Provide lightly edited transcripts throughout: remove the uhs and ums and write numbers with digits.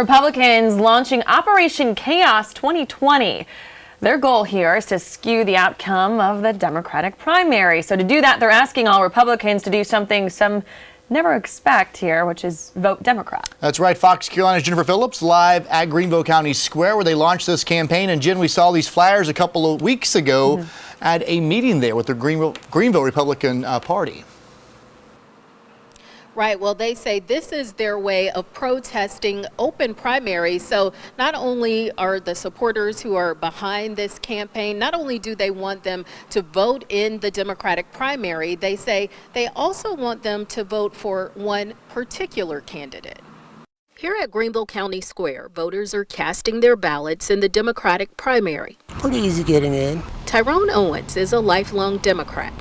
Republicans launching Operation Chaos 2020. Their goal here is to skew the outcome of the Democratic primary. So to do that, they're asking all Republicans to do something some never expect here, which is vote Democrat. That's right. Fox Carolina's Jennifer Phillips live at Greenville County Square where they launched this campaign. And Jen, we saw these flyers a couple of weeks ago at a meeting there with the Greenville Republican Party. Right. Well, they say this is their way of protesting open primaries. So not only are the supporters who are behind this campaign, not only do they want them to vote in the Democratic primary, they say they also want them to vote for one particular candidate. Here at Greenville County Square, voters are casting their ballots in the Democratic primary. Pretty easy getting in. Tyrone Owens is a lifelong Democrat.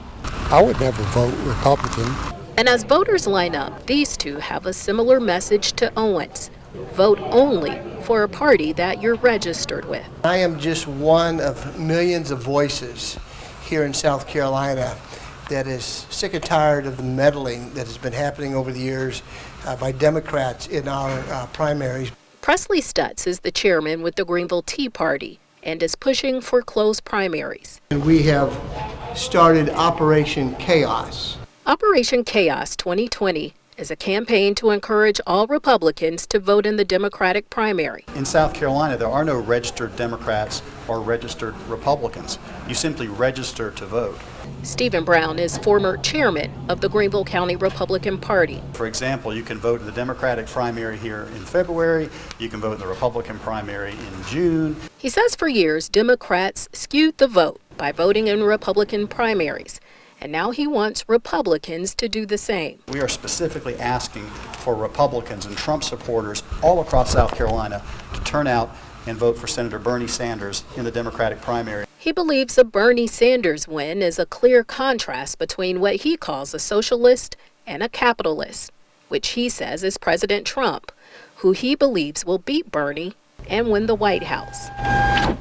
I would never vote Republican. And as voters line up, these two have a similar message to Owens. Vote only for a party that you're registered with. I am just one of millions of voices here in South Carolina that is sick and tired of the meddling that has been happening over the years by Democrats in our primaries. Presley Stutz is the chairman with the Greenville Tea Party and is pushing for closed primaries. And we have started Operation Chaos. Operation Chaos 2020 is a campaign to encourage all Republicans to vote in the Democratic primary. In South Carolina, there are no registered Democrats or registered Republicans. You simply register to vote. Stephen Brown is former chairman of the Greenville County Republican Party. For example, you can vote in the Democratic primary here in February. You can vote in the Republican primary in June. He says for years, Democrats skewed the vote by voting in Republican primaries. And now he wants Republicans to do the same. We are specifically asking for Republicans and Trump supporters all across South Carolina to turn out and vote for Senator Bernie Sanders in the Democratic primary. He believes a Bernie Sanders win is a clear contrast between what he calls a socialist and a capitalist, which he says is President Trump, who he believes will beat Bernie and win the White House.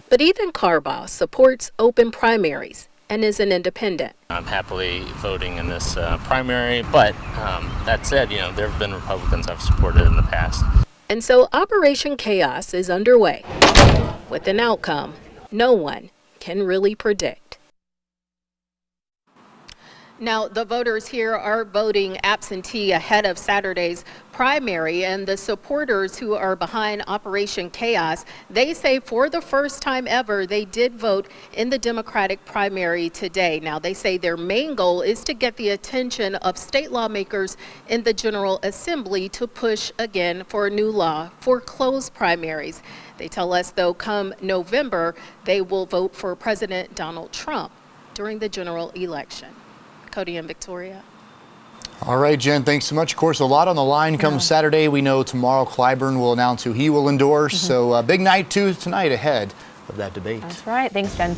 But Ethan Carbaugh supports open primaries and is an independent. I'm happily voting in this primary, but that said, there have been Republicans I've supported in the past. And so Operation Chaos is underway with an outcome no one can really predict. Now, the voters here are voting absentee ahead of Saturday's primary, and the supporters who are behind Operation Chaos, they say for the first time ever, they did vote in the Democratic primary today. Now, they say their main goal is to get the attention of state lawmakers in the General Assembly to push again for a new law for closed primaries. They tell us, though, come November, they will vote for President Donald Trump during the general election. Cody and Victoria. All right, Jen, thanks so much. Of course, a lot on the line comes Saturday. We know tomorrow Clyburn will announce who he will endorse. So big night tonight ahead of that debate. That's right. Thanks, Jen.